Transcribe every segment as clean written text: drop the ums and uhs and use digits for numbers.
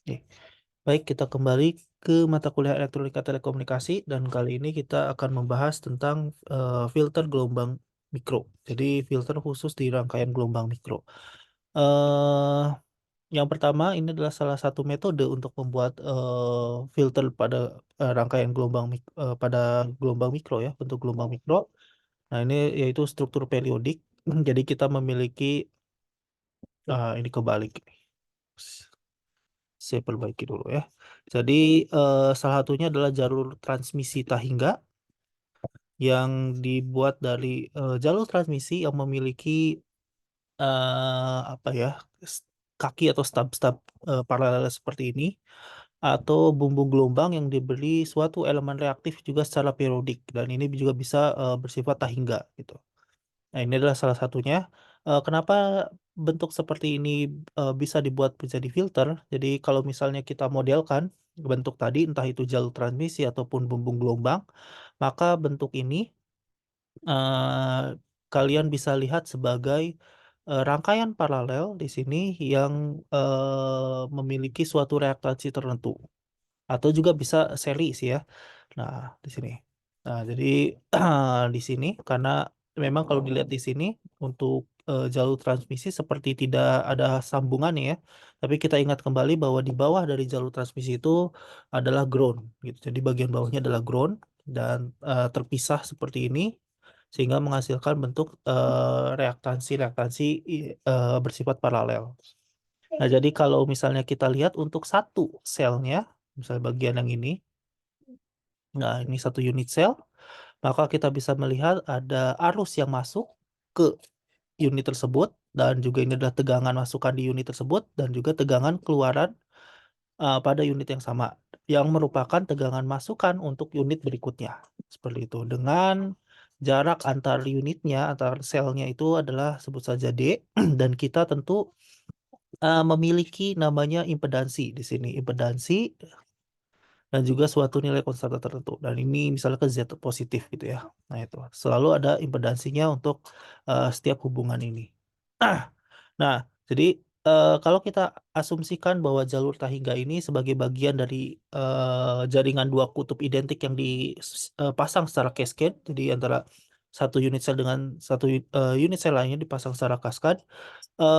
Oke. Baik, kita kembali ke mata kuliah Elektronika Telekomunikasi dan kali ini kita akan membahas tentang filter gelombang mikro. Jadi filter khusus di rangkaian gelombang mikro. Eh, yang pertama ini adalah salah satu metode untuk membuat filter pada rangkaian pada gelombang mikro ya, bentuk gelombang mikro. Nah, ini yaitu struktur periodik. Jadi kita memiliki ini kebalik. Saya perbaiki dulu ya. Jadi salah satunya adalah jalur transmisi Tahingga yang dibuat dari jalur transmisi yang memiliki apa ya kaki atau stub-stub paralel seperti ini atau bumbung gelombang yang diberi suatu elemen reaktif juga secara periodik dan ini juga bisa bersifat Tahingga gitu. Nah, ini adalah salah satunya. Kenapa bentuk seperti ini bisa dibuat menjadi filter? Jadi kalau misalnya kita modelkan bentuk tadi, entah itu jalur transmisi ataupun bumbung gelombang, maka bentuk ini eh, kalian bisa lihat sebagai rangkaian paralel di sini yang memiliki suatu reaktansi tertentu, atau juga bisa seri sih ya. Nah, di sini. Nah, jadi di sini karena memang kalau dilihat di sini untuk jalur transmisi seperti tidak ada sambungan ya. Tapi kita ingat kembali bahwa di bawah dari jalur transmisi itu adalah ground gitu. Jadi bagian bawahnya adalah ground dan terpisah seperti ini sehingga menghasilkan bentuk reaktansi-reaktansi bersifat paralel. Nah, jadi kalau misalnya kita lihat untuk satu selnya, misalnya bagian yang ini, nah ini satu unit sel, maka kita bisa melihat ada arus yang masuk ke unit tersebut dan juga ini adalah tegangan masukan di unit tersebut dan juga tegangan keluaran pada unit yang sama yang merupakan tegangan masukan untuk unit berikutnya. Seperti itu. Dengan jarak antar unitnya, antar selnya itu adalah sebut saja D dan kita tentu memiliki namanya impedansi di sini. Impedansi dan juga suatu nilai konstanta tertentu. Dan ini misalnya ke Z positif gitu ya. Nah itu selalu ada impedansinya untuk setiap hubungan ini. Nah, jadi kalau kita asumsikan bahwa jalur Tahingga ini sebagai bagian dari jaringan dua kutub identik yang dipasang secara cascade, jadi antara satu unit sel dengan satu unit sel lainnya dipasang secara kaskad,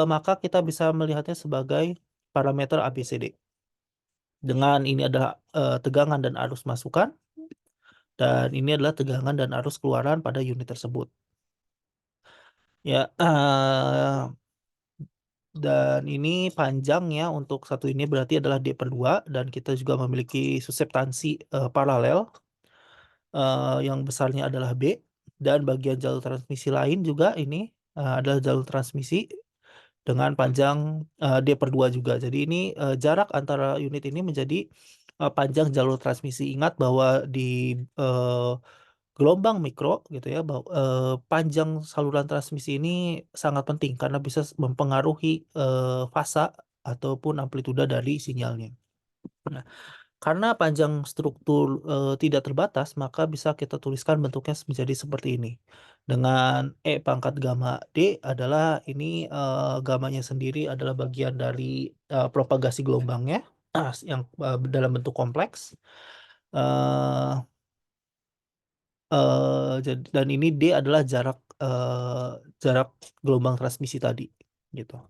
maka kita bisa melihatnya sebagai parameter ABCD. Dengan ini adalah tegangan dan arus masukan, dan ini adalah tegangan dan arus keluaran pada unit tersebut. Ya, dan ini panjangnya untuk satu ini berarti adalah D/2 dan kita juga memiliki suseptansi paralel yang besarnya adalah B dan bagian jalur transmisi lain juga ini adalah jalur transmisi dengan panjang D/2 juga. Jadi ini jarak antara unit ini menjadi panjang jalur transmisi. Ingat bahwa di gelombang mikro gitu ya, bahwa panjang saluran transmisi ini sangat penting karena bisa mempengaruhi fasa ataupun amplituda dari sinyalnya. Nah, karena panjang struktur tidak terbatas, maka bisa kita tuliskan bentuknya menjadi seperti ini. Dengan E pangkat gamma D adalah ini gamanya sendiri adalah bagian dari propagasi gelombangnya yang dalam bentuk kompleks. Eh, dan ini D adalah jarak gelombang transmisi tadi gitu.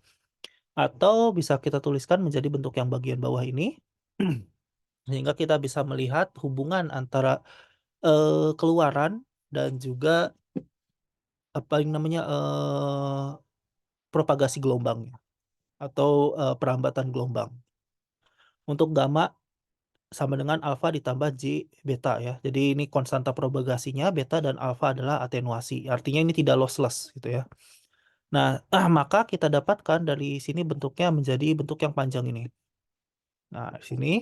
Atau bisa kita tuliskan menjadi bentuk yang bagian bawah ini sehingga kita bisa melihat hubungan antara keluaran dan juga apa yang namanya propagasi gelombangnya atau perambatan gelombang. Untuk gamma sama dengan alfa ditambah J beta ya. Jadi ini konstanta propagasinya, beta dan alfa adalah atenuasi. Artinya ini tidak lossless gitu ya. Nah, maka kita dapatkan dari sini bentuknya menjadi bentuk yang panjang ini. Nah, di sini.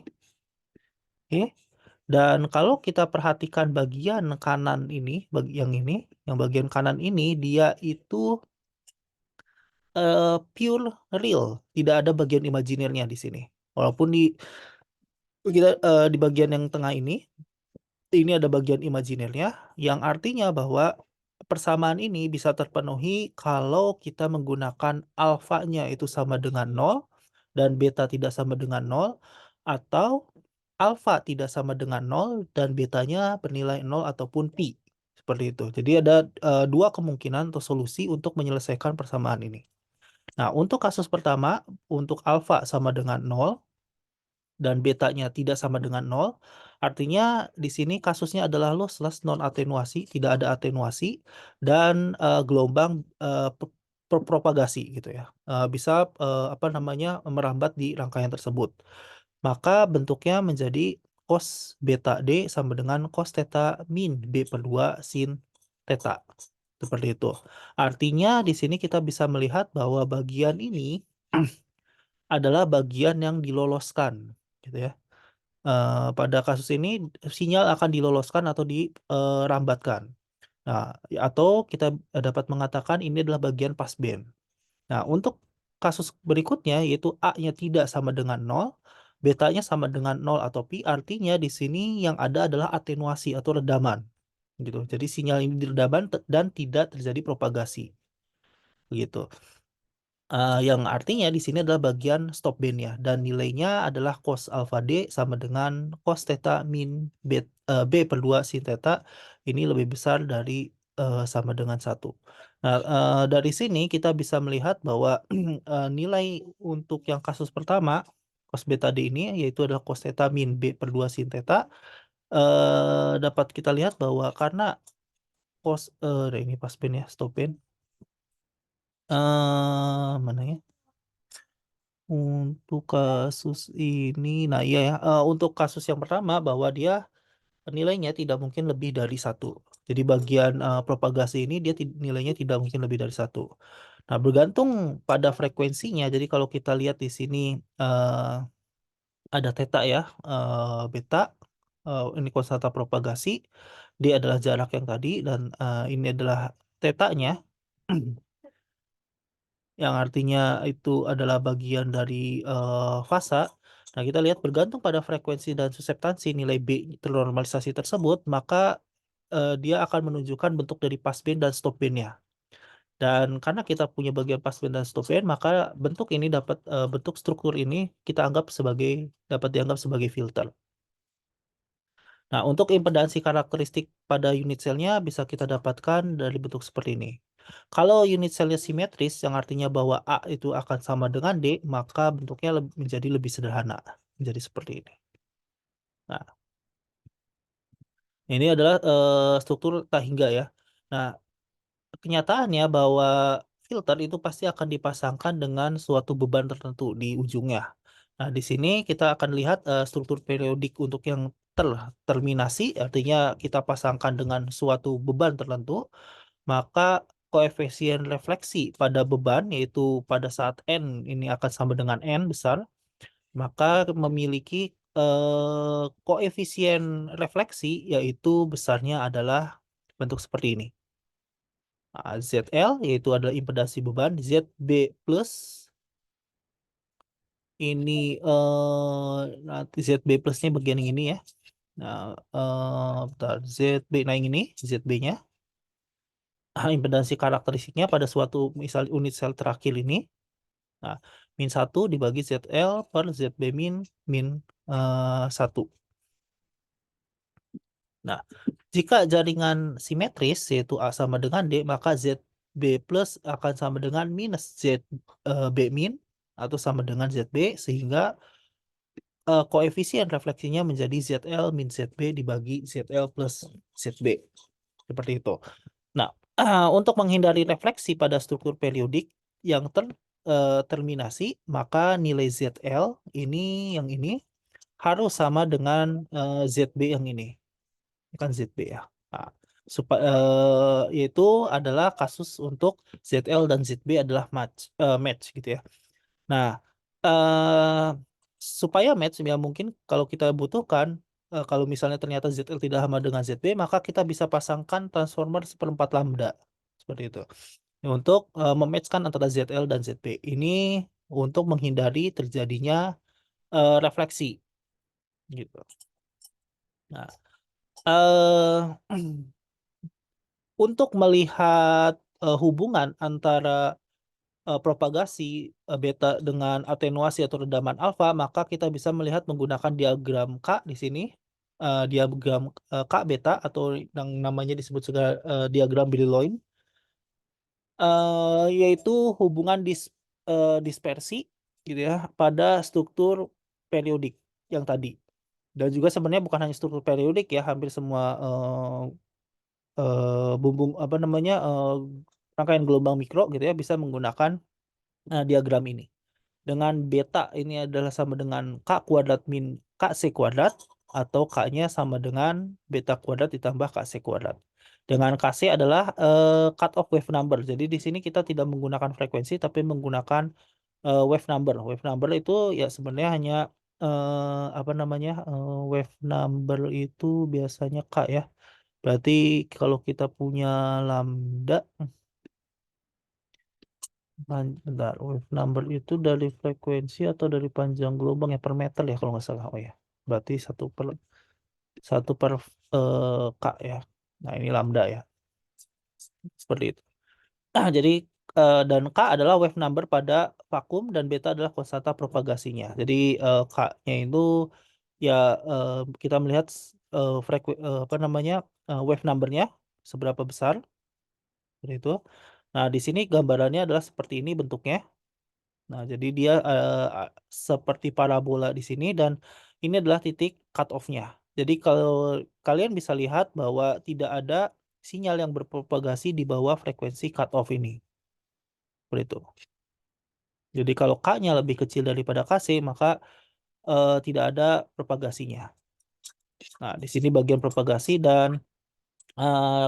Oke. Dan kalau kita perhatikan bagian kanan ini, yang bagian kanan ini dia itu pure real, tidak ada bagian imajinernya di sini. Walaupun di bagian yang tengah ini ada bagian imajinernya, yang artinya bahwa persamaan ini bisa terpenuhi kalau kita menggunakan alfanya itu sama dengan 0 dan beta tidak sama dengan nol, atau alfa tidak sama dengan nol dan betanya bernilai nol ataupun pi. Seperti itu. Jadi ada dua kemungkinan atau solusi untuk menyelesaikan persamaan ini. Nah, untuk kasus pertama, untuk alfa sama dengan nol dan betanya tidak sama dengan nol, artinya di sini kasusnya adalah lossless non atenuasi, tidak ada atenuasi, dan gelombang propagasi gitu ya. Bisa apa namanya merambat di rangkaian tersebut. Maka bentuknya menjadi cos beta D sama dengan cos theta min B per 2 sin theta. Seperti itu. Artinya di sini kita bisa melihat bahwa bagian ini adalah bagian yang diloloskan, gitu ya. Pada kasus ini sinyal akan diloloskan atau dirambatkan. Nah, atau kita dapat mengatakan ini adalah bagian passband. Nah, untuk kasus berikutnya yaitu A-nya tidak sama dengan nol, betanya sama dengan nol atau pi, artinya di sini yang ada adalah atenuasi atau redaman, gitu. Jadi sinyal ini diredam dan tidak terjadi propagasi, gitu. Yang artinya di sini adalah bagian stop bandnya dan nilainya adalah cos alpha D sama dengan cos theta min B per 2 sin theta, ini lebih besar dari sama dengan 1. Nah, dari sini kita bisa melihat bahwa nilai untuk yang kasus pertama cos beta D ini yaitu adalah cos theta min B per 2 sin theta, dapat kita lihat bahwa karena cos ini pas band ya, stop band. Mana ya? Untuk kasus ini, nah iya ya, untuk kasus yang pertama bahwa dia nilainya tidak mungkin lebih dari 1. Jadi bagian propagasi ini dia nilainya tidak mungkin lebih dari 1. Nah, bergantung pada frekuensinya. Jadi kalau kita lihat di sini ada theta ya, beta, ini konstanta propagasi, dia adalah jarak yang tadi dan ini adalah tetanya. Yang artinya itu adalah bagian dari fasa. Nah, kita lihat bergantung pada frekuensi dan suseptansi nilai B ternormalisasi tersebut, maka dia akan menunjukkan bentuk dari passband dan stop bandnya. Dan karena kita punya bagian passband dan stop band, maka bentuk ini bentuk struktur ini kita anggap dapat dianggap sebagai filter. Nah, untuk impedansi karakteristik pada unit selnya bisa kita dapatkan dari bentuk seperti ini. Kalau unit selnya simetris, yang artinya bahwa A itu akan sama dengan D, maka bentuknya menjadi lebih sederhana. Menjadi seperti ini. Nah, ini adalah struktur tahingga ya. Nah, kenyataannya bahwa filter itu pasti akan dipasangkan dengan suatu beban tertentu di ujungnya. Nah, di sini kita akan lihat struktur periodik untuk yang terminasi, artinya kita pasangkan dengan suatu beban tertentu, maka koefisien refleksi pada beban, yaitu pada saat N ini akan sama dengan N besar, maka memiliki koefisien refleksi, yaitu besarnya adalah bentuk seperti ini. ZL yaitu adalah impedansi beban, ZB plus ini nanti ZB plusnya bagian yang ini ya. Nah, bentar, ZB, nah yang ini ZB-nya. Impedansi karakteristiknya pada suatu misal unit sel terakhir ini. Nah, min 1 dibagi ZL per ZB min 1. Nah, jika jaringan simetris yaitu A sama dengan D, maka ZB plus akan sama dengan minus ZB min atau sama dengan ZB, sehingga koefisien refleksinya menjadi ZL min ZB dibagi ZL plus ZB. Seperti itu. Nah, untuk menghindari refleksi pada struktur periodik yang terminasi, maka nilai ZL yang ini harus sama dengan ZB yang ini. Ini kan ZB ya. Nah, yaitu adalah kasus untuk ZL dan ZB adalah match gitu ya. Nah, supaya match ya mungkin kalau kita butuhkan, kalau misalnya ternyata ZL tidak sama dengan ZB, maka kita bisa pasangkan transformer seperempat lambda seperti itu untuk mematchkan antara ZL dan ZB. Ini untuk menghindari terjadinya refleksi gitu. Nah, untuk melihat hubungan antara propagasi beta dengan atenuasi atau redaman alfa, maka kita bisa melihat menggunakan diagram K di sini, diagram K beta atau yang namanya disebut juga diagram Brillouin, yaitu hubungan dispersi gitu ya pada struktur periodik yang tadi. Dan juga sebenarnya bukan hanya struktur periodik ya, hampir semua bumbung apa namanya rangkaian gelombang mikro gitu ya bisa menggunakan diagram ini. Dengan beta ini adalah sama dengan K kuadrat min KC kuadrat, atau K-nya sama dengan beta kuadrat ditambah KC kuadrat. Dengan KC adalah cut off wave number. Jadi di sini kita tidak menggunakan frekuensi tapi menggunakan wave number. Wave number itu ya sebenarnya hanya apa namanya wave number itu biasanya K ya. Berarti kalau kita punya lambda, bentar, wave number itu dari frekuensi atau dari panjang gelombang ya, per meter ya kalau nggak salah. Oh ya, berarti satu per K ya. Nah ini lambda ya, seperti itu. Jadi dan K adalah wave number pada vakum dan beta adalah konstanta propagasinya. Jadi K-nya itu ya kita melihat apa namanya wave numbernya seberapa besar, seperti itu. Nah di sini gambarannya adalah seperti ini bentuknya. Nah, jadi dia seperti parabola di sini dan ini adalah titik cut off-nya. Jadi kalau kalian bisa lihat bahwa tidak ada sinyal yang berpropagasi di bawah frekuensi cut off ini. Seperti itu. Jadi kalau K-nya lebih kecil daripada KC, maka tidak ada propagasinya. Nah, di sini bagian propagasi dan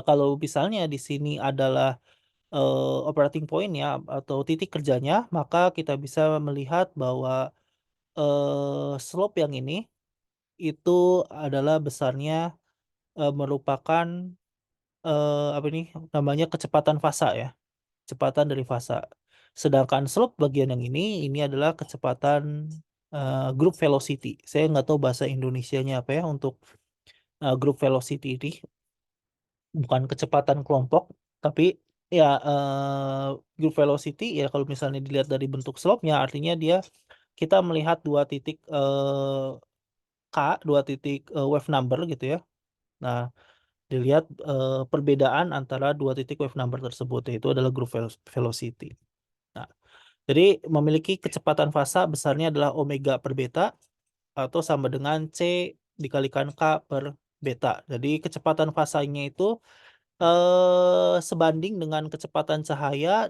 kalau misalnya di sini adalah operating point ya atau titik kerjanya, maka kita bisa melihat bahwa slope yang ini itu adalah besarnya merupakan apa ini namanya kecepatan fasa ya, kecepatan dari fasa. Sedangkan slope bagian yang ini adalah kecepatan group velocity. Saya nggak tahu bahasa Indonesianya apa ya untuk group velocity ini, bukan kecepatan kelompok, tapi ya group velocity ya kalau misalnya dilihat dari bentuk slope-nya artinya dia kita melihat dua titik K, dua titik wave number gitu ya. Nah, dilihat perbedaan antara dua titik wave number tersebut, yaitu adalah group velocity. Nah, jadi memiliki kecepatan fasa besarnya adalah omega per beta atau sama dengan C dikalikan K per beta. Jadi kecepatan fasanya itu sebanding dengan kecepatan cahaya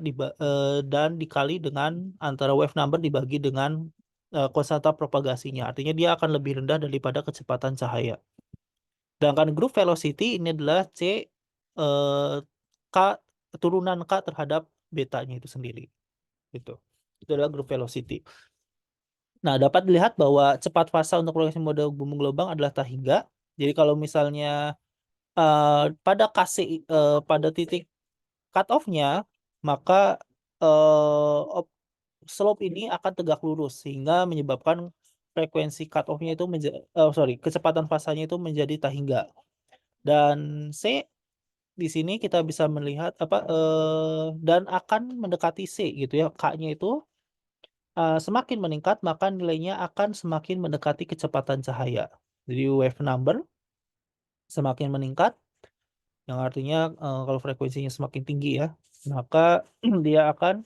dan dikali dengan antara wave number dibagi dengan konstanta propagasinya. Artinya dia akan lebih rendah daripada kecepatan cahaya. Sedangkan group velocity ini adalah C eh, K turunan K terhadap betanya itu sendiri. Gitu. Itu adalah group velocity. Nah, dapat dilihat bahwa cepat fasa untuk progresi model bumbung gelombang adalah tak hingga. Jadi kalau misalnya pada KC pada titik cut off-nya, maka slope ini akan tegak lurus sehingga menyebabkan frekuensi cut off-nya itu kecepatan fasanya itu menjadi tak hingga. Dan C di sini kita bisa melihat apa dan akan mendekati C gitu ya. K-nya itu semakin meningkat maka nilainya akan semakin mendekati kecepatan cahaya. Jadi wave number semakin meningkat yang artinya kalau frekuensinya semakin tinggi ya, maka dia akan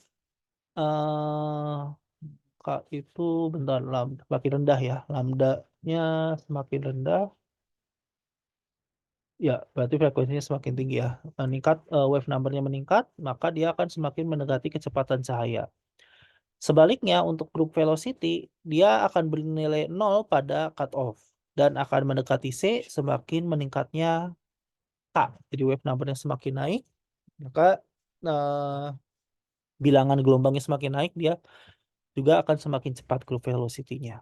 K itu bentar lambda semakin rendah ya. Lambdanya semakin rendah. Ya, berarti frekuensinya semakin tinggi ya. Meningkat, wave number-nya meningkat, maka dia akan semakin mendekati kecepatan cahaya. Sebaliknya, untuk group velocity, dia akan bernilai 0 pada cut off dan akan mendekati C semakin meningkatnya K. Jadi wave number-nya semakin naik, maka eh, bilangan gelombangnya semakin naik, dia juga akan semakin cepat group velocity-nya.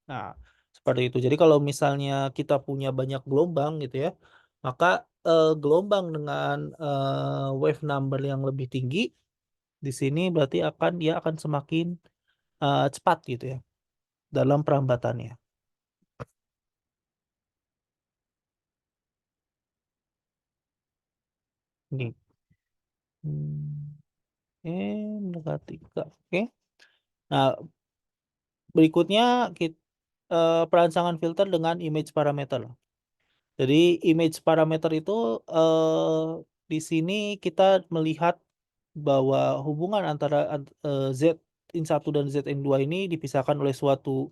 Nah, seperti itu. Jadi kalau misalnya kita punya banyak gelombang gitu ya, maka gelombang dengan wave number yang lebih tinggi di sini berarti dia akan semakin cepat gitu ya dalam perambatannya. Ini. Hmm. mendekati ke oke. Nah, berikutnya perancangan filter dengan image parameter. Jadi image parameter itu, di sini kita melihat bahwa hubungan antara Zin 1 dan Zn2 ini dipisahkan oleh suatu,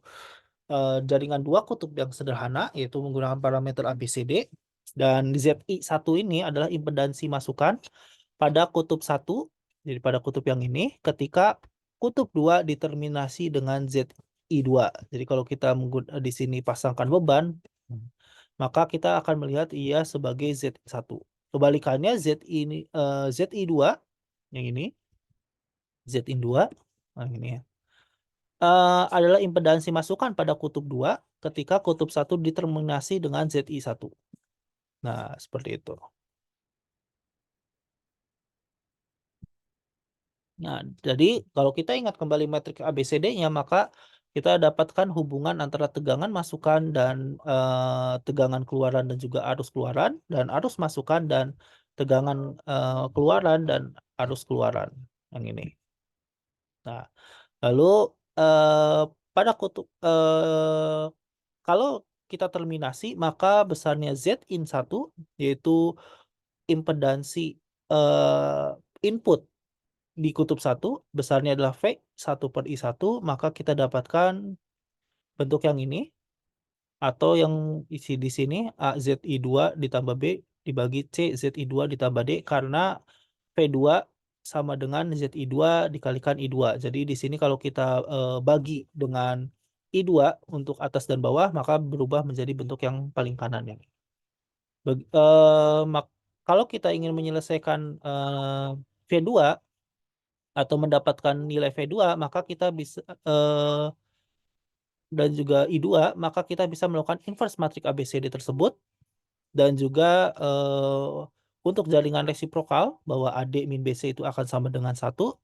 jaringan dua kutub yang sederhana, yaitu menggunakan parameter ABCD, dan Zi1 ini adalah impedansi masukan pada kutub 1, jadi pada kutub yang ini, ketika kutub 2 determinasi dengan Zi2. Jadi kalau kita di sini pasangkan beban, maka kita akan melihat ia sebagai Zi1. Kebalikannya Zi2 yang ini, Zin2, nah ini ya, adalah impedansi masukan pada kutub 2 ketika kutub 1 determinasi dengan Zi1. Nah, seperti itu. Nah, jadi kalau kita ingat kembali metrik ABCD-nya, maka kita dapatkan hubungan antara tegangan masukan dan tegangan keluaran dan juga arus keluaran, dan arus masukan dan tegangan keluaran dan arus keluaran yang ini. Nah, lalu pada kutub kalau kita terminasi, maka besarnya Zin1, yaitu impedansi input di kutub 1 besarnya adalah V1/I1, maka kita dapatkan bentuk yang ini, atau yang isi di sini AZI2 ditambah B dibagi C ZI2 ditambah D, karena V2 sama dengan ZI2 dikalikan I2. Jadi di sini kalau kita bagi dengan I2 untuk atas dan bawah, maka berubah menjadi bentuk yang paling kanan ya. Kalau kita ingin menyelesaikan V2 atau mendapatkan nilai V2, maka kita bisa dan juga I2, maka kita bisa melakukan inverse matrik ABCD tersebut, dan juga untuk jaringan resiprokal bahwa AD min BC itu akan sama dengan 1,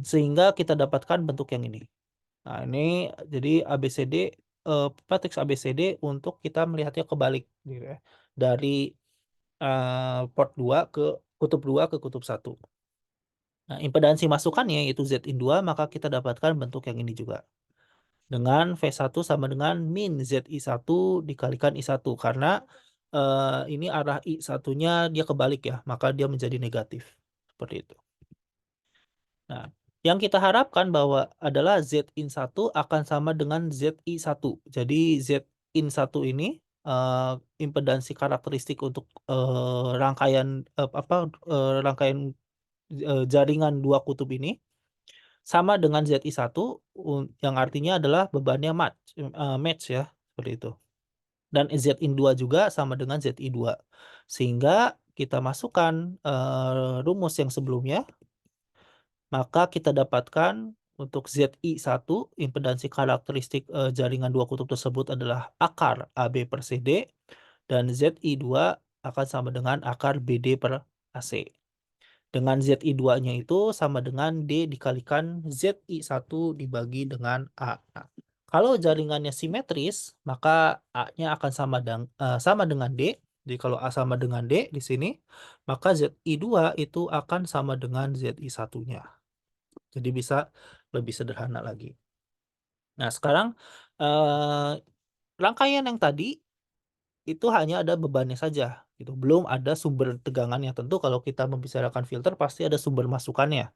sehingga kita dapatkan bentuk yang ini. Nah, ini jadi ABCD, matriks ABCD untuk kita melihatnya kebalik gitu ya. Dari port 2 ke kutub 2 ke kutub 1. Nah, impedansi masukannya yaitu Zin2, maka kita dapatkan bentuk yang ini juga. Dengan V1 sama dengan min Zi1 dikalikan I1, karena ini arah I1-nya dia kebalik ya, maka dia menjadi negatif. Seperti itu. Nah, yang kita harapkan bahwa adalah Zin1 akan sama dengan Zi1. Jadi Zin1 ini impedansi karakteristik untuk rangkaian rangkaian jaringan dua kutub ini sama dengan Zi1, yang artinya adalah bebannya match ya, seperti itu. Dan Zin2 juga sama dengan Zi2. Sehingga kita masukkan rumus yang sebelumnya, maka kita dapatkan untuk Zi1 impedansi karakteristik jaringan dua kutub tersebut adalah akar AB per CD, dan Zi2 akan sama dengan akar BD per AC. Dengan Zi2-nya itu sama dengan D dikalikan Zi1 dibagi dengan A. Nah, kalau jaringannya simetris, maka A-nya akan sama dengan D. Jadi kalau A sama dengan D di sini, maka Zi2 itu akan sama dengan Zi1-nya. Jadi bisa lebih sederhana lagi. Nah, sekarang rangkaian yang tadi itu hanya ada bebannya saja gitu. Belum ada sumber tegangannya. Tentu kalau kita membicarakan filter pasti ada sumber masukannya.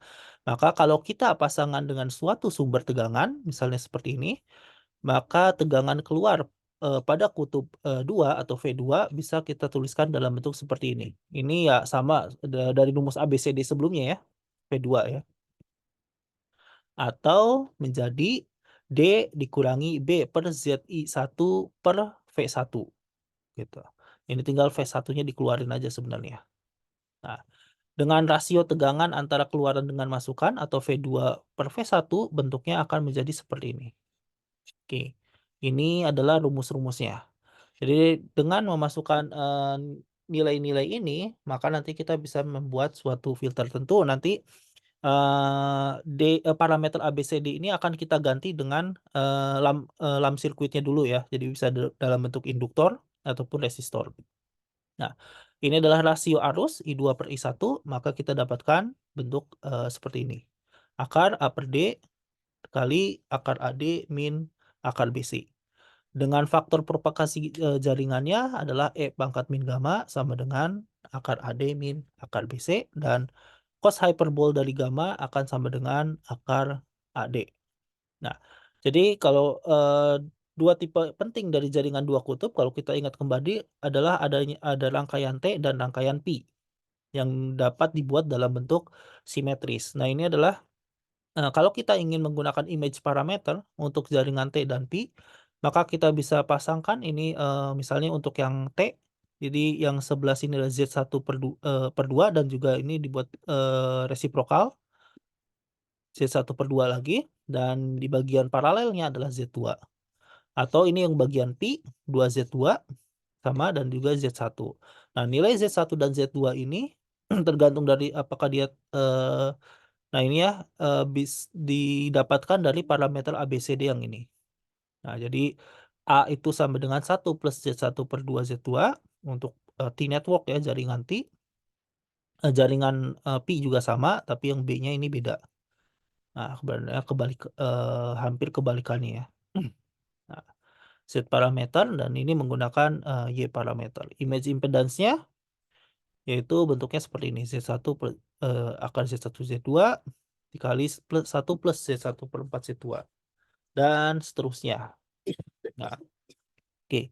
Maka kalau kita pasangan dengan suatu sumber tegangan, misalnya seperti ini, maka tegangan keluar pada kutub 2 atau V2 bisa kita tuliskan dalam bentuk seperti ini. Ini ya sama dari rumus ABCD sebelumnya ya, V2 ya. Atau menjadi D dikurangi B per Zi1 per V1 gitu. Ini tinggal V1-nya dikeluarin aja sebenarnya. Nah, dengan rasio tegangan antara keluaran dengan masukan atau V2 per V1 bentuknya akan menjadi seperti ini. Oke, ini adalah rumus-rumusnya. Jadi dengan memasukkan nilai-nilai ini, maka nanti kita bisa membuat suatu filter. Tentu nanti parameter ABCD ini akan kita ganti dengan lam sirkuitnya dulu ya. Jadi bisa dalam bentuk induktor ataupun resistor. Nah, Ini adalah rasio arus I2/I1, maka kita dapatkan bentuk, seperti ini. Akar A per D kali akar AD min akar BC. Dengan faktor propagasi, jaringannya adalah E pangkat min gamma sama dengan akar AD min akar BC, dan cos hyperbol dari gamma akan sama dengan akar AD. Nah, jadi kalau, dua tipe penting dari jaringan dua kutub kalau kita ingat kembali adalah ada rangkaian T dan rangkaian pi yang dapat dibuat dalam bentuk simetris. Nah, ini adalah, kalau kita ingin menggunakan image parameter untuk jaringan T dan pi, maka kita bisa pasangkan ini, misalnya untuk yang T, jadi yang sebelah sini adalah per 2 dan juga ini dibuat, resiprokal Z1/2 lagi, dan di bagian paralelnya adalah Z2. Atau ini yang bagian pi, 2Z2 sama dan juga Z1. Nah, nilai Z1 dan Z2 ini tergantung dari apakah dia, nah ini ya, didapatkan dari parameter ABCD yang ini. Nah, jadi A itu sama dengan 1 plus Z1/2Z2 untuk, T-network ya, jaringan T, jaringan, pi juga sama, tapi yang B-nya ini beda. Nah, sebenarnya hampir kebalikannya ya. Nah, Z parameter dan ini menggunakan, Y parameter. Image impedance-nya yaitu bentuknya seperti ini, akar Z1 Z2 dikali 1 plus Z1/4 Z2 dan seterusnya. Nah, oke.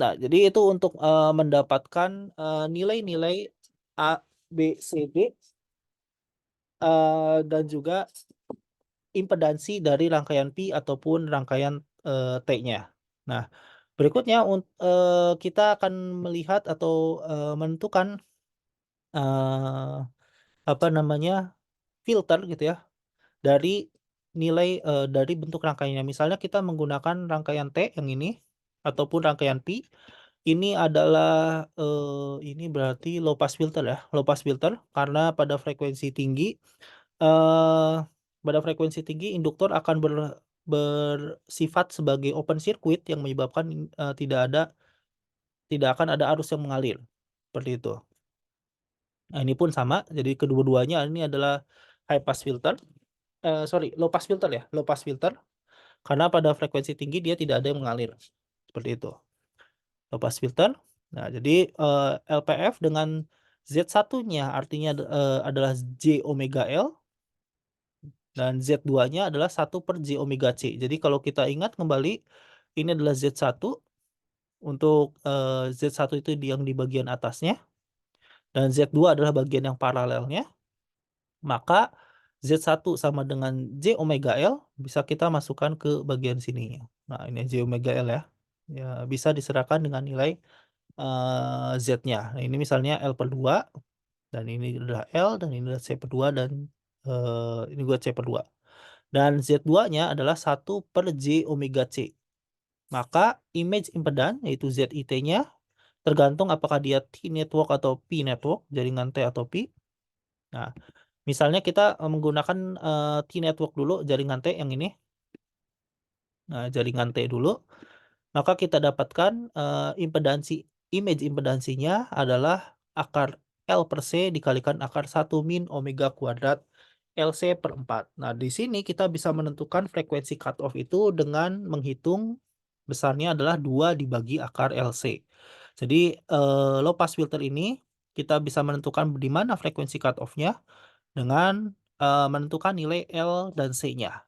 Nah, jadi itu untuk, mendapatkan, nilai-nilai A, B, C, D, dan juga impedansi dari rangkaian pi ataupun rangkaian, T-nya. Nah, berikutnya kita akan melihat atau, menentukan, eee, apa namanya, filter gitu ya, dari dari bentuk rangkaiannya. Misalnya kita menggunakan rangkaian T yang ini, ataupun rangkaian pi, ini adalah, ini berarti low pass filter ya, low pass filter karena Eee, pada frekuensi tinggi induktor akan bersifat sebagai open circuit yang menyebabkan, tidak akan ada arus yang mengalir, seperti itu. Nah, ini pun sama, jadi kedua-duanya ini adalah high pass filter, sorry, low pass filter ya, low pass filter, karena pada frekuensi tinggi dia tidak ada yang mengalir, seperti itu, low pass filter. Nah, jadi, LPF dengan Z1-nya artinya adalah J omega L. Dan Z2-nya adalah 1/J omega C. Jadi kalau kita ingat kembali, ini adalah Z1 untuk, Z1 itu yang di bagian atasnya, dan Z2 adalah bagian yang paralelnya, maka Z1 sama dengan J omega L bisa kita masukkan ke bagian sininya. Nah, ini J omega L ya. Ya, bisa diserahkan dengan nilai, Z-nya. Nah, ini misalnya L/2 dan ini adalah L dan ini adalah C/2 dan, ini juga C/2. Dan Z2-nya adalah 1/J omega C. Maka image impedance yaitu ZIT-nya tergantung apakah dia T-network atau P-network, jaringan T atau P. Nah, misalnya kita, menggunakan, T-network dulu, jaringan T yang ini. Nah, jaringan T dulu, maka kita dapatkan, image impedansinya adalah akar L per C dikalikan akar 1 min omega kuadrat LC/4. Nah, di sini kita bisa menentukan frekuensi cutoff itu dengan menghitung besarnya adalah 2 dibagi akar LC. Jadi, low pass filter ini kita bisa menentukan di mana frekuensi cutoff-nya dengan, menentukan nilai L dan C-nya.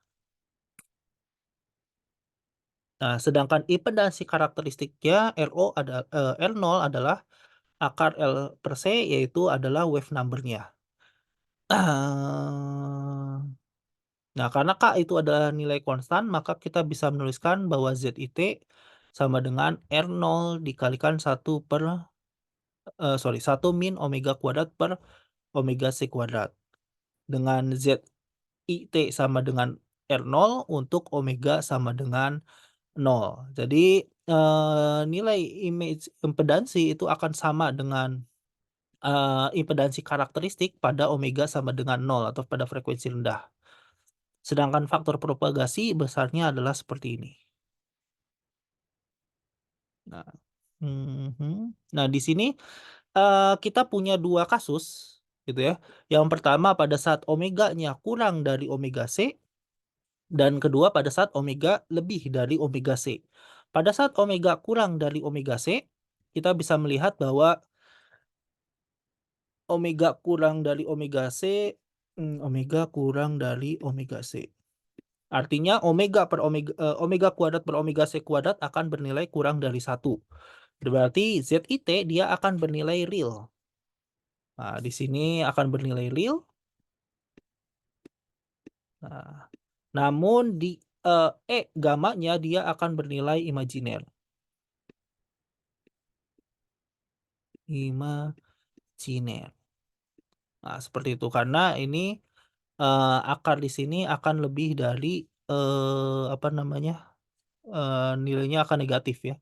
Nah, sedangkan impedansi karakteristiknya R0 adalah akar L per C, yaitu adalah wave number-nya. Nah, karena K itu adalah nilai konstan, maka kita bisa menuliskan bahwa ZIT sama dengan R0 dikalikan 1 min omega kuadrat per omega C kuadrat. Dengan ZIT sama dengan R0 untuk omega sama dengan 0. Jadi, nilai image impedansi itu akan sama dengan, impedansi karakteristik pada omega sama dengan 0 atau pada frekuensi rendah. Sedangkan faktor propagasi besarnya adalah seperti ini. Nah, nah di sini, kita punya 2 kasus gitu ya. Yang pertama pada saat omeganya kurang dari omega C, dan kedua pada saat omega lebih dari omega C. Pada saat omega kurang dari omega C, kita bisa melihat bahwa omega kurang dari omega C, omega kurang dari omega C. Artinya omega kuadrat per omega C kuadrat akan bernilai kurang dari 1. Berarti ZIT dia akan bernilai real. Nah, di sini akan bernilai real. Nah, namun di gamanya dia akan bernilai imajiner. Imajiner. Nah, seperti itu karena ini akar di sini akan lebih dari apa namanya? Nilainya akan negatif ya.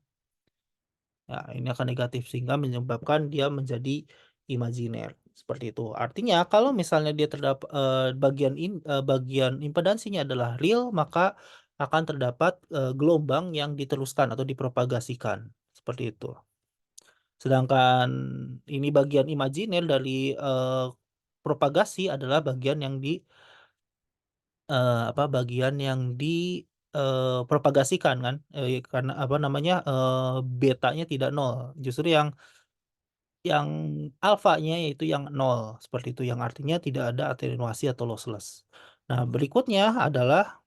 Ya, ini akan negatif sehingga menyebabkan dia menjadi imajiner seperti itu. Artinya kalau misalnya dia terdapat bagian impedansinya adalah real, maka akan terdapat gelombang yang diteruskan atau dipropagasikan seperti itu. Sedangkan ini bagian imajiner dari propagasi adalah bagian yang bagian yang propagasikan kan, karena apa namanya, betanya tidak nol. Justru yang alfanya yaitu yang nol, seperti itu, yang artinya tidak ada atenuasi atau lossless. Nah, berikutnya adalah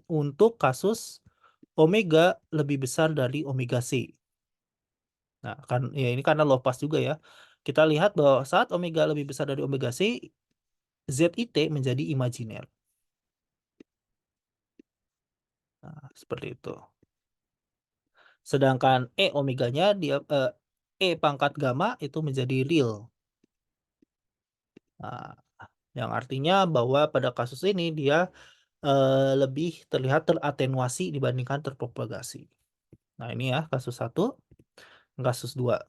untuk kasus omega lebih besar dari omega C. Nah, kan ya ini karena low pass juga ya. Kita lihat bahwa saat omega lebih besar dari omega C, ZIT menjadi imajiner. Nah, seperti itu. Sedangkan E omeganya E pangkat gamma itu menjadi real. Nah, yang artinya bahwa pada kasus ini dia lebih terlihat teratenuasi dibandingkan terpropagasi. Nah, ini ya kasus 1, kasus 2.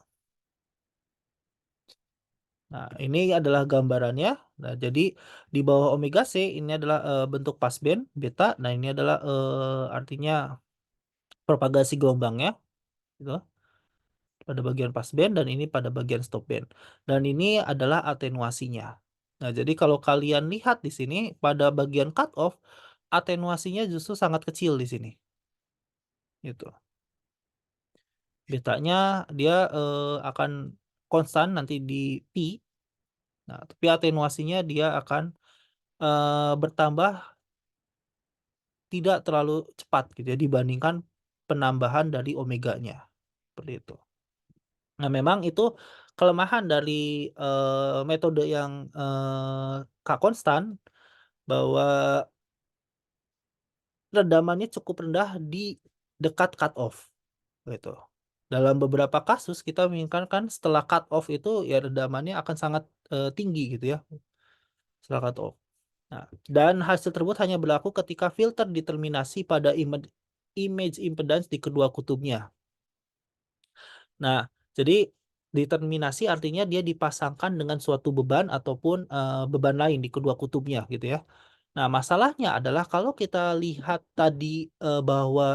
Nah, ini adalah gambarannya. Nah, jadi di bawah omega C ini adalah bentuk passband beta. Nah, ini adalah artinya propagasi gelombangnya gitu pada bagian passband dan ini pada bagian stopband. Dan ini adalah atenuasinya. Nah, jadi kalau kalian lihat di sini pada bagian cut off atenuasinya justru sangat kecil di sini. Gitu. Betanya dia akan konstan nanti di pi. Nah, tapi atenuasinya dia akan bertambah tidak terlalu cepat gitu ya dibandingkan penambahan dari omeganya. Seperti itu. Nah, memang itu kelemahan dari metode yang K konstan bahwa redamannya cukup rendah di dekat cut off gitu. Dalam beberapa kasus kita menginginkan setelah cut off itu ya redamannya akan sangat tinggi gitu ya setelah cut off. Nah, dan hasil tersebut hanya berlaku ketika filter determinasi pada image impedance di kedua kutubnya. Nah, jadi determinasi artinya dia dipasangkan dengan suatu beban ataupun beban lain di kedua kutubnya gitu ya. Nah, masalahnya adalah kalau kita lihat tadi bahwa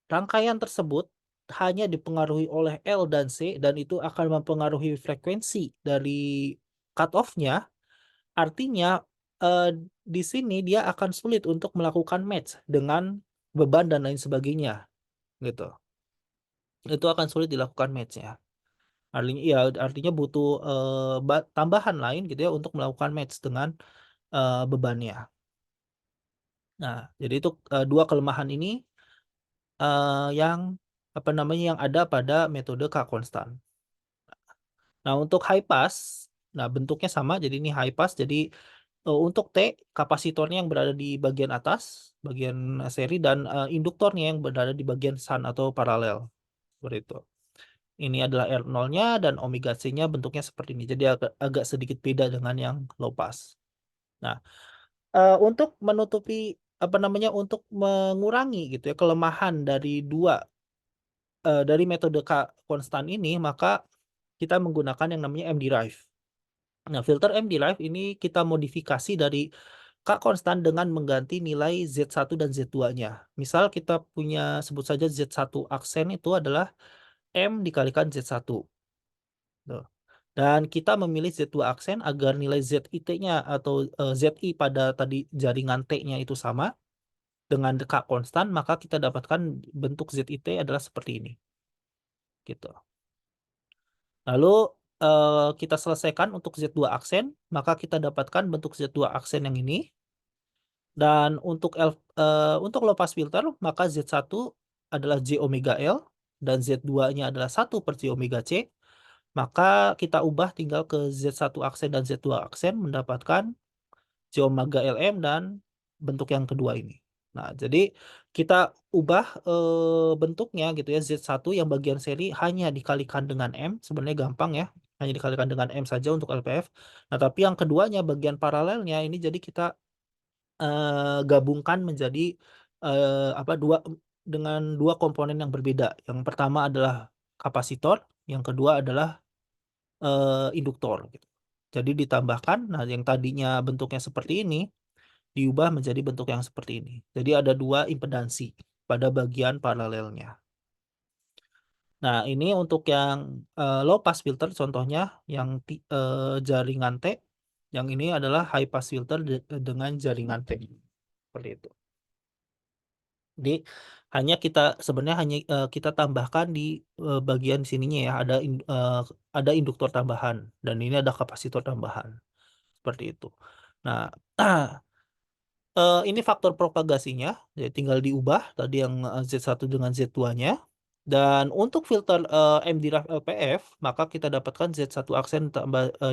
rangkaian tersebut hanya dipengaruhi oleh L dan C dan itu akan mempengaruhi frekuensi dari cut off-nya, artinya di sini dia akan sulit untuk melakukan match dengan beban dan lain sebagainya gitu. Itu akan sulit dilakukan match-nya. Artinya butuh tambahan lain gitu ya untuk melakukan match dengan bebannya. Nah, jadi itu dua kelemahan ini yang apa namanya yang ada pada metode K konstan. Nah, untuk high pass, nah bentuknya sama, jadi ini high pass. Jadi untuk T kapasitornya yang berada di bagian atas, bagian seri, dan induktornya yang berada di bagian shunt atau paralel. Seperti itu. Ini adalah R0-nya dan omega C-nya bentuknya seperti ini. Jadi agak sedikit beda dengan yang low pass. Nah, untuk menutupi apa namanya untuk mengurangi gitu ya kelemahan dari dari metode K konstan ini, maka kita menggunakan yang namanya M-Derive. Nah, filter M-Derive ini kita modifikasi dari K konstan dengan mengganti nilai Z1 dan Z2-nya. Misal kita punya sebut saja Z1 aksen itu adalah M dikalikan Z1. Tuh. Dan kita memilih Z2 aksen agar nilai ZIT-nya atau ZI pada tadi jaringan T-nya itu sama dengan K konstan, maka kita dapatkan bentuk ZIT adalah seperti ini. Gitu. Lalu kita selesaikan untuk Z2 aksen, maka kita dapatkan bentuk Z2 aksen yang ini. Dan untuk low pass filter, maka Z1 adalah J omega L dan Z2-nya adalah 1 per J omega C. Maka kita ubah tinggal ke Z1 aksen dan Z2 aksen mendapatkan J omega LM dan bentuk yang kedua ini. Nah, jadi kita ubah bentuknya gitu ya. Z1 yang bagian seri hanya dikalikan dengan M, sebenarnya gampang ya. Hanya dikalikan dengan M saja untuk LPF. Nah, tapi yang keduanya bagian paralelnya ini jadi kita gabungkan menjadi dengan dua komponen yang berbeda. Yang pertama adalah kapasitor, yang kedua adalah induktor gitu. Jadi ditambahkan, nah yang tadinya bentuknya seperti ini diubah menjadi bentuk yang seperti ini. Jadi ada dua impedansi pada bagian paralelnya. Nah, ini untuk yang low pass filter contohnya yang jaringan T. Yang ini adalah high pass filter dengan jaringan T. Seperti itu. Jadi sebenarnya hanya kita tambahkan di bagian sininya ya, ada induktor tambahan dan ini ada kapasitor tambahan seperti itu. Nah, ini faktor propagasinya, jadi tinggal diubah tadi yang Z1 dengan Z2-nya. Dan untuk filter MDRAV LPF, maka kita dapatkan Z1 aksen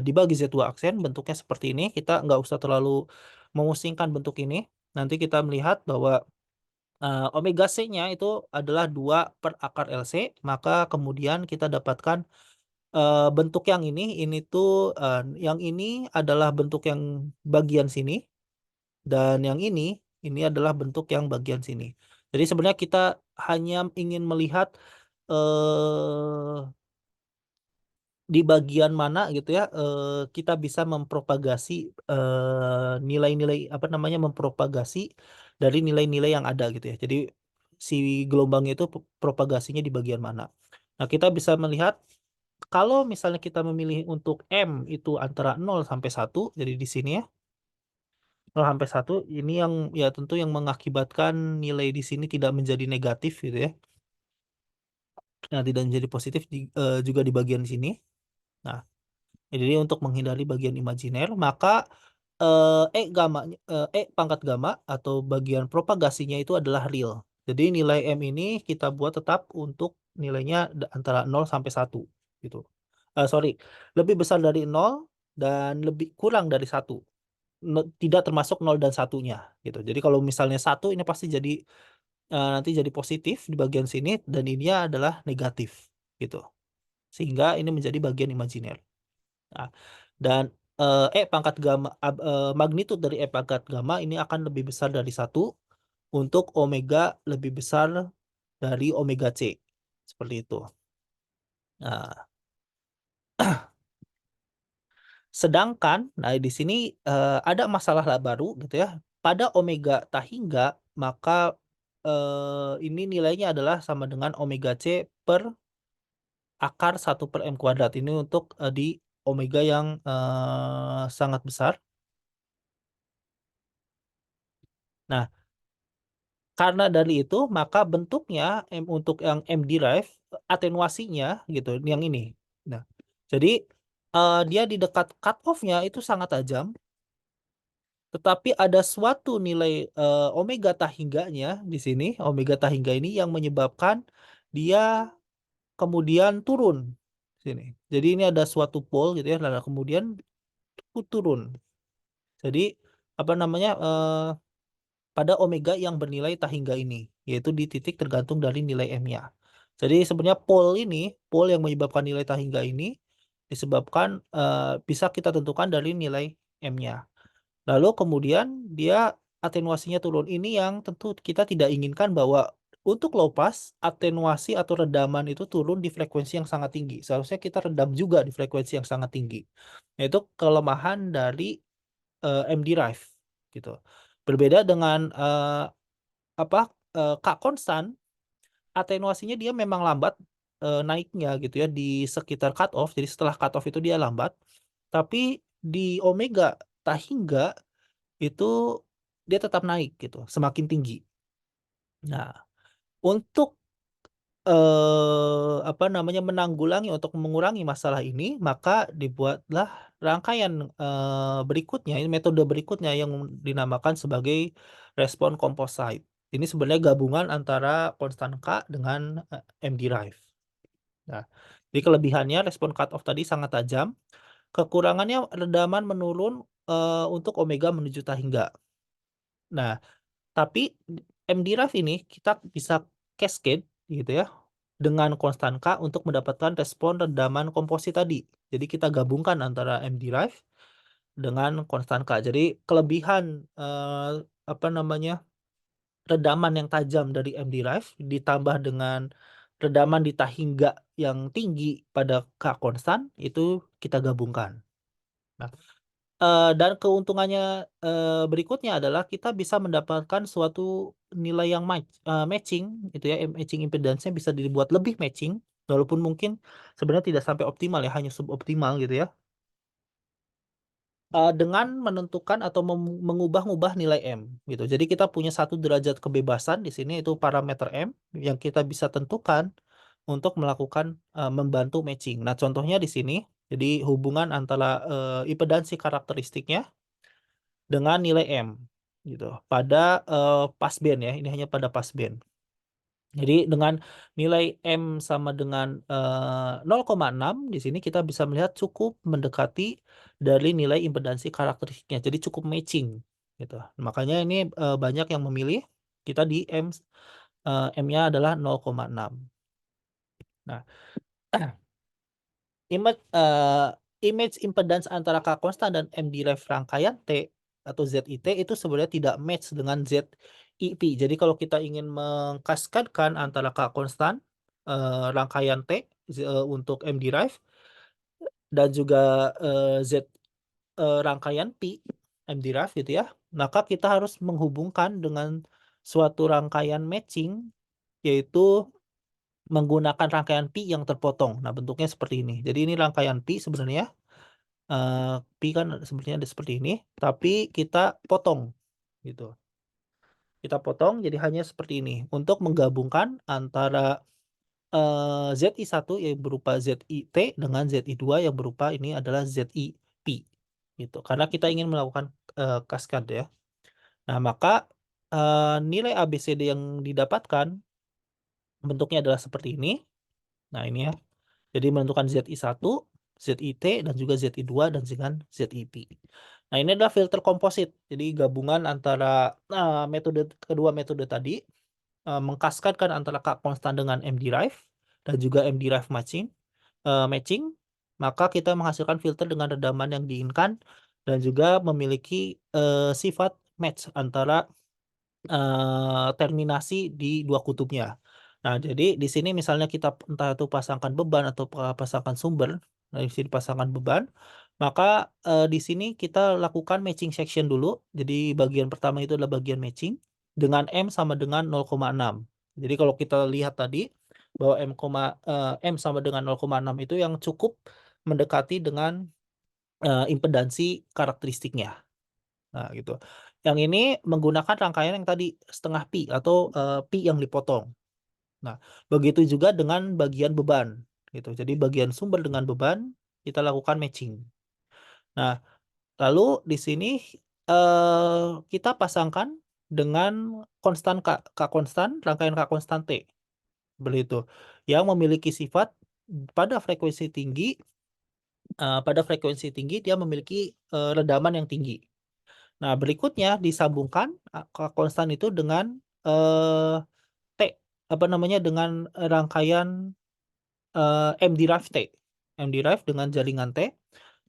dibagi Z2 aksen, bentuknya seperti ini. Kita nggak usah terlalu memusingkan bentuk ini. Nanti kita melihat bahwa omega C-nya itu adalah 2 per akar LC, maka kemudian kita dapatkan bentuk yang ini tuh yang ini adalah bentuk yang bagian sini, dan yang ini adalah bentuk yang bagian sini. Jadi sebenarnya kita hanya ingin melihat eh, di bagian mana gitu ya kita bisa mempropagasi nilai-nilai mempropagasi dari nilai-nilai yang ada gitu ya. Jadi si gelombang itu propagasinya di bagian mana. Nah, kita bisa melihat kalau misalnya kita memilih untuk M itu antara 0 sampai 1, jadi di sini ya 0 sampai 1 ini yang ya tentu yang mengakibatkan nilai di sini tidak menjadi negatif gitu ya. Nah, tidak menjadi positif juga di bagian sini. Nah, jadi untuk menghindari bagian imajiner, maka pangkat gamma atau bagian propagasinya itu adalah real. Jadi nilai M ini kita buat tetap untuk nilainya antara 0 sampai 1 gitu. Sorry, lebih besar dari 0 dan lebih kurang dari 1. Tidak termasuk 0 dan 1-nya gitu. Jadi kalau misalnya 1 ini pasti jadi nanti jadi positif di bagian sini dan ini adalah negatif gitu. Sehingga ini menjadi bagian imajiner. Nah, dan pangkat gamma magnitud dari pangkat gamma ini akan lebih besar dari 1 untuk omega lebih besar dari omega C. Seperti itu. Nah, sedangkan di sini ada masalah baru gitu ya. Pada omega Tahingga maka ini nilainya adalah sama dengan omega C per akar 1 per M kuadrat. Ini untuk di omega yang sangat besar. Nah, karena dari itu maka bentuknya untuk yang M derive atenuasinya gitu yang ini. Nah, jadi dia di dekat cut off-nya itu sangat tajam, tetapi ada suatu nilai omega tahingganya di sini, omega tahingga ini yang menyebabkan dia kemudian turun sini. Jadi ini ada suatu pole gitu ya, lalu kemudian turun. Jadi apa namanya pada omega yang bernilai tahingga ini, yaitu di titik tergantung dari nilai M-nya. Jadi sebenarnya pole yang menyebabkan nilai tahingga ini disebabkan bisa kita tentukan dari nilai M-nya. Lalu kemudian dia atenuasinya turun. Ini yang tentu kita tidak inginkan bahwa untuk low pass, atenuasi atau redaman itu turun di frekuensi yang sangat tinggi. Seharusnya kita redam juga di frekuensi yang sangat tinggi. Yaitu kelemahan dari M derive. gitu. Berbeda dengan K konstan, atenuasinya dia memang lambat naiknya gitu ya di sekitar cut off. Jadi setelah cut off itu dia lambat. Tapi di omega tahingga itu dia tetap naik gitu, semakin tinggi. Nah, untuk menanggulangi untuk mengurangi masalah ini, maka dibuatlah rangkaian berikutnya, ini metode berikutnya yang dinamakan sebagai respon composite. Ini sebenarnya gabungan antara konstan K dengan M-derive. Nah, jadi kelebihannya respon cut-off tadi sangat tajam, kekurangannya redaman menurun untuk omega menuju tahingga. Nah, tapi M-derive ini kita bisa cascade gitu ya dengan konstan K untuk mendapatkan respon redaman komposit tadi. Jadi kita gabungkan antara M-derive dengan konstan K. Jadi kelebihan redaman yang tajam dari M-derive ditambah dengan redaman di tahingga yang tinggi pada K konstan itu kita gabungkan. Nah, dan keuntungannya berikutnya adalah kita bisa mendapatkan suatu nilai yang matching itu ya, matching impedance-nya bisa dibuat lebih matching walaupun mungkin sebenarnya tidak sampai optimal ya, hanya suboptimal gitu ya. Dengan menentukan atau mengubah-ubah nilai M gitu. Jadi kita punya satu derajat kebebasan di sini itu parameter M yang kita bisa tentukan untuk melakukan membantu matching. Nah, contohnya di sini jadi hubungan antara impedansi karakteristiknya dengan nilai M gitu pada passband ya. Ini hanya pada passband. Jadi dengan nilai M sama dengan 0,6 di sini kita bisa melihat cukup mendekati dari nilai impedansi karakteristiknya. Jadi cukup matching gitu. Makanya ini banyak yang memilih kita di M-nya adalah 0,6. Nah, image impedance antara K konstan dan M-derived rangkaian T atau ZIT itu sebenarnya tidak match dengan ZIP. Jadi kalau kita ingin mengkaskadkan antara K konstan rangkaian T untuk M-derived dan juga Z rangkaian Pi M-derived gitu ya, maka kita harus menghubungkan dengan suatu rangkaian matching yaitu menggunakan rangkaian pi yang terpotong. Nah, bentuknya seperti ini. Jadi ini rangkaian pi sebenarnya. Pi kan sebenarnya ada seperti ini, tapi kita potong gitu. Kita potong jadi hanya seperti ini untuk menggabungkan antara ZI1 yang berupa ZIT dengan ZI2 yang berupa ini adalah ZIP gitu. Karena kita ingin melakukan kaskade ya. Nah, maka nilai ABCD yang didapatkan bentuknya adalah seperti ini. Nah, ini ya. Jadi menentukan ZI1, ZIT, dan juga ZI2, dan dengan ZIP. Nah, ini adalah filter komposit. Jadi gabungan antara kedua metode tadi, mengkaskadkan antara K konstan dengan M-derive, dan juga M-derive matching, maka kita menghasilkan filter dengan redaman yang diinginkan, dan juga memiliki sifat match antara terminasi di dua kutubnya. Nah, jadi di sini misalnya kita entah itu pasangkan beban atau pasangkan sumber, nah di sini pasangkan beban, maka di sini kita lakukan matching section dulu. Jadi bagian pertama itu adalah bagian matching dengan M sama dengan 0,6. Jadi kalau kita lihat tadi bahwa M sama dengan 0,6 itu yang cukup mendekati dengan impedansi karakteristiknya. Nah, gitu. Yang ini menggunakan rangkaian yang tadi setengah pi atau pi yang dipotong. Nah, begitu juga dengan bagian beban gitu. Jadi bagian sumber dengan beban kita lakukan matching. Nah, lalu di sini kita pasangkan dengan konstan K konstan, rangkaian K konstan T. Seperti itu. Yang memiliki sifat pada frekuensi tinggi dia memiliki redaman yang tinggi. Nah, berikutnya disambungkan konstan itu dengan T dengan rangkaian M-derive T. M-derive dengan jaringan T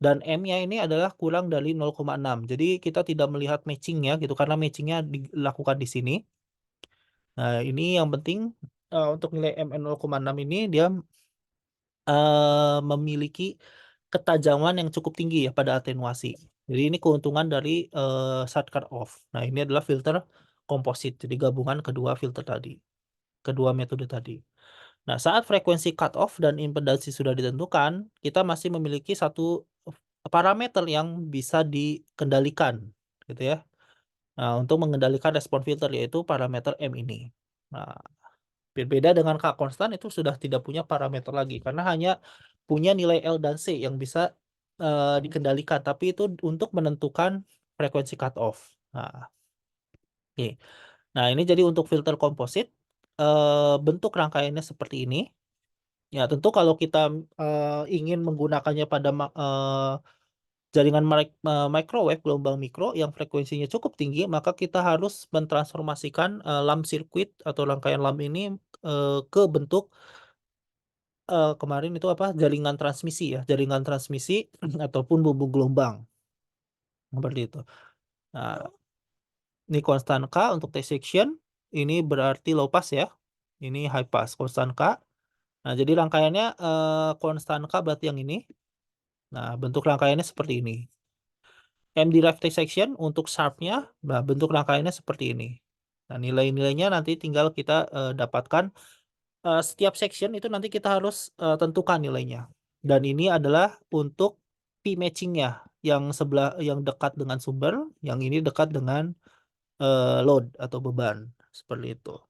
dan M-nya ini adalah kurang dari 0,6. Jadi kita tidak melihat matching-nya gitu karena matching-nya dilakukan di sini. Nah, ini yang penting untuk nilai M 0,6 ini dia memiliki ketajaman yang cukup tinggi ya pada atenuasi. Jadi ini keuntungan dari short cutoff. Nah, ini adalah filter komposit. Jadi gabungan kedua filter tadi, kedua metode tadi. Nah, saat frekuensi cutoff dan impedansi sudah ditentukan, kita masih memiliki satu parameter yang bisa dikendalikan, gitu ya. Nah, untuk mengendalikan respon filter yaitu parameter M ini. Nah, berbeda dengan K konstan itu sudah tidak punya parameter lagi karena hanya punya nilai L dan C yang bisa dikendalikan, tapi itu untuk menentukan frekuensi cutoff. Nah, oke. Nah, ini jadi untuk filter komposit bentuk rangkaiannya seperti ini. Ya, tentu kalau kita ingin menggunakannya pada jaringan microwave gelombang mikro yang frekuensinya cukup tinggi, maka kita harus mentransformasikan lamp circuit atau rangkaian lamp ini ke bentuk kemarin itu apa, jaringan transmisi ya, jaringan transmisi ataupun bumbung gelombang, seperti itu. Nah, ini konstan K untuk T section, ini berarti low pass ya, ini high pass, konstan K. Nah, jadi rangkaiannya konstan K berarti yang ini. Nah, bentuk rangkaiannya seperti ini. M derived T section untuk sharp-nya, nah bentuk rangkaiannya seperti ini. Nah, nilai-nilainya nanti tinggal kita dapatkan. Setiap section itu nanti kita harus tentukan nilainya. Dan ini adalah untuk P matching-nya, yang sebelah yang dekat dengan sumber, yang ini dekat dengan load atau beban, seperti itu.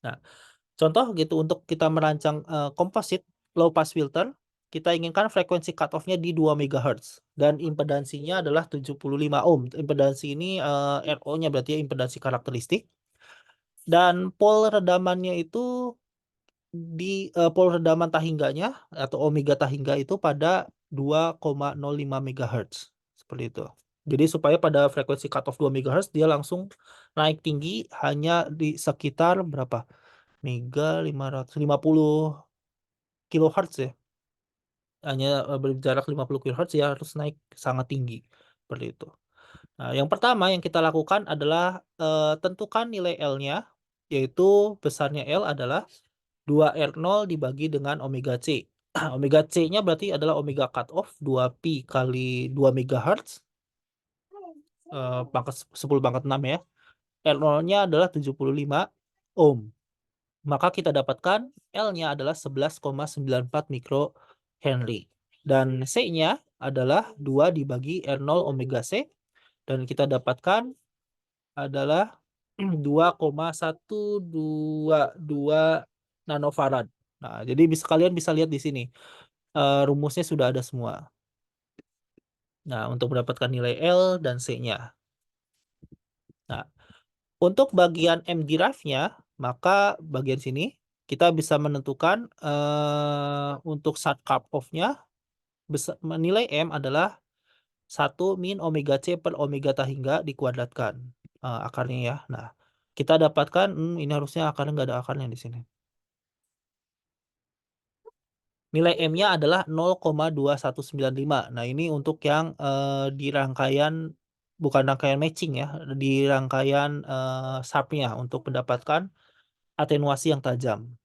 Nah, contoh gitu untuk kita merancang komposit low pass filter, kita inginkan frekuensi cutoff-nya di 2 MHz dan impedansinya adalah 75 ohm. Impedansi ini RO-nya berarti ya, impedansi karakteristik. Dan pol redamannya itu di pol redaman tahingganya atau omega tahingga itu pada 2,05 MHz. Seperti itu. Jadi supaya pada frekuensi cutoff 2 MHz dia langsung naik tinggi hanya di sekitar berapa? Mega 550 kilohertz ya. Hanya berjarak 50 kilohertz ya harus naik sangat tinggi. Seperti itu. Nah, yang pertama yang kita lakukan adalah tentukan nilai L-nya, yaitu besarnya L adalah 2R0 dibagi dengan omega C. Omega C-nya berarti adalah omega cutoff 2pi kali 2 MHz pangkat 10 pangkat 6 ya. R0-nya adalah 75 ohm. Maka kita dapatkan L-nya adalah 11,94 mikrohenry. Dan C-nya adalah 2 dibagi R0 omega C. Dan kita dapatkan adalah 2,122 nanofarad. Nah, jadi kalian bisa lihat di sini. Rumusnya sudah ada semua. Nah, untuk mendapatkan nilai L dan C-nya. Nah, untuk bagian M derive-nya, maka bagian sini kita bisa menentukan untuk short cutoff-nya nilai M adalah 1 min omega C per omega tahingga dikuadratkan akarnya ya. Nah, kita dapatkan ini harusnya akarnya nggak ada akarnya di sini. Nilai M-nya adalah 0,2195. Nah, ini untuk yang di rangkaian, bukan rangkaian matching ya, di rangkaian sharp-nya untuk mendapatkan atenuasi yang tajam.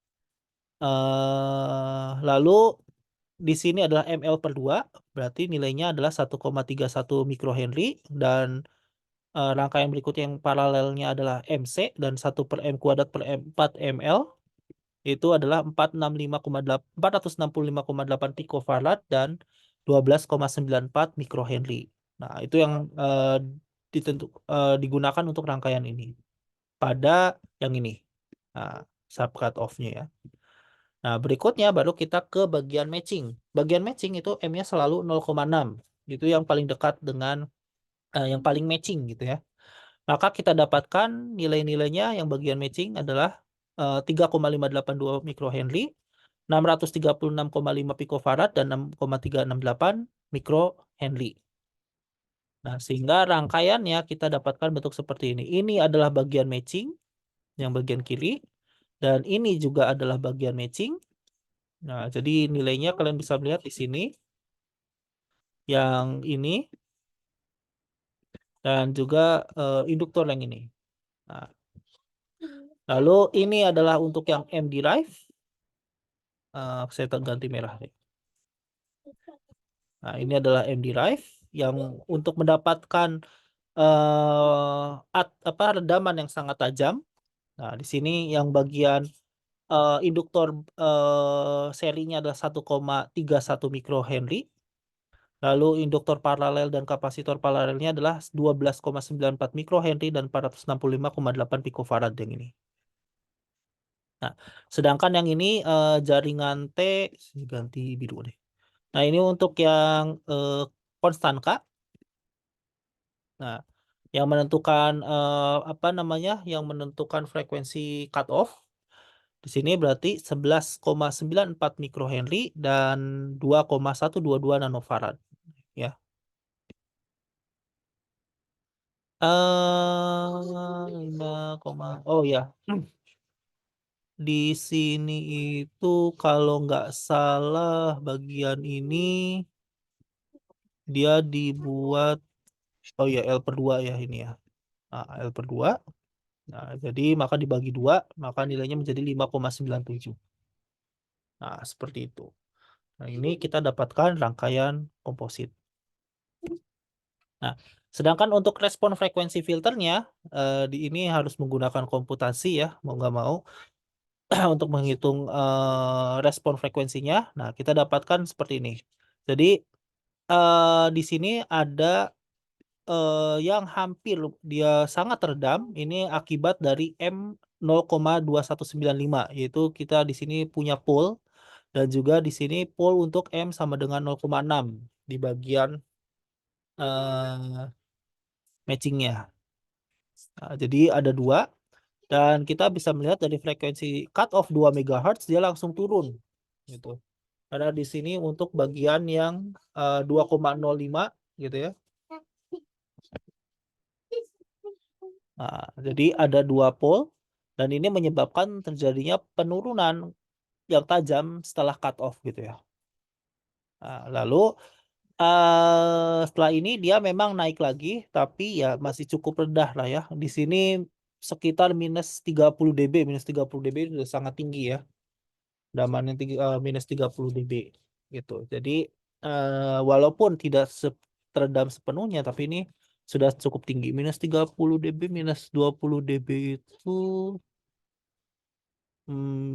Lalu di sini adalah ml per 2, berarti nilainya adalah 1,31 mikrohenry, dan rangkaian berikutnya yang paralelnya adalah MC, dan 1 per M kuadrat per M4 ml. Itu adalah 465,8 picofarad dan 12,94 mikrohenry. Nah, itu yang digunakan untuk rangkaian ini. Pada yang ini. Nah, sub cut off-nya ya. Nah, berikutnya baru kita ke bagian matching. Bagian matching itu M-nya selalu 0,6. Itu yang paling dekat dengan yang paling matching gitu ya. Maka kita dapatkan nilai-nilainya yang bagian matching adalah 3,582 mikrohenry, 636,5 picofarad, dan 6,368 mikrohenry. Nah, sehingga rangkaiannya kita dapatkan bentuk seperti ini. Ini adalah bagian matching, yang bagian kiri. Dan ini juga adalah bagian matching. Nah, jadi nilainya kalian bisa melihat di sini. Yang ini. Dan juga induktor yang ini. Nah, lalu ini adalah untuk yang M derive. Saya ganti merah. Nah, ini adalah M derive. yang untuk mendapatkan redaman yang sangat tajam. Nah, di sini yang bagian induktor serinya adalah 1,31 mikrohenry. Lalu induktor paralel dan kapasitor paralelnya adalah 12,94 mikrohenry dan 465,8 picofarad yang ini. Nah, sedangkan yang ini jaringan T ganti biru deh. Nah, ini untuk yang konstan K. Nah, yang menentukan yang menentukan frekuensi cut off di sini berarti 11,94 mikrohenry dan 2,122 nanofarad ya. Oh ya, di sini itu kalau nggak salah bagian ini dia dibuat, oh ya, L per 2 ya ini ya. Nah, L per 2. Nah, jadi maka dibagi 2, maka nilainya menjadi 5,97. Nah, seperti itu. Nah, ini kita dapatkan rangkaian komposit. Nah, sedangkan untuk respon frekuensi filternya, di ini harus menggunakan komputasi ya, mau nggak mau, untuk menghitung respon frekuensinya. Nah, kita dapatkan seperti ini. Jadi, di sini ada yang hampir dia sangat redam, ini akibat dari M 0,2195, yaitu kita di sini punya pole, dan juga di sini pole untuk M sama dengan 0,6 di bagian matchingnya. Nah, jadi ada 2, dan kita bisa melihat dari frekuensi cut off 2 MHz dia langsung turun gitu. Karena di sini untuk bagian yang 2,05 gitu ya. Nah, jadi ada 2 pole, dan ini menyebabkan terjadinya penurunan yang tajam setelah cut off gitu ya. Nah, lalu setelah ini dia memang naik lagi, tapi ya masih cukup rendah lah ya. Di sini sekitar minus 30 dB. Minus 30 dB sudah sangat tinggi ya. Damannya minus 30 dB gitu. Jadi walaupun tidak teredam sepenuhnya, tapi ini sudah cukup tinggi. Minus 30 dB, minus 20 dB itu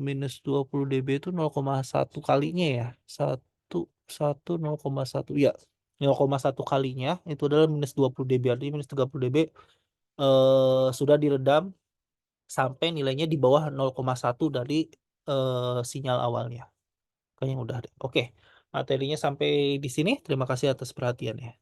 minus 20 dB itu 0,1 kalinya ya. 0,1 ya. 0,1 kalinya itu adalah minus 20 dB. Artinya minus 30 dB sudah diredam sampai nilainya di bawah 0,1 dari sinyal awalnya. Kayaknya udah deh. Oke, materinya sampai di sini. Terima kasih atas perhatiannya.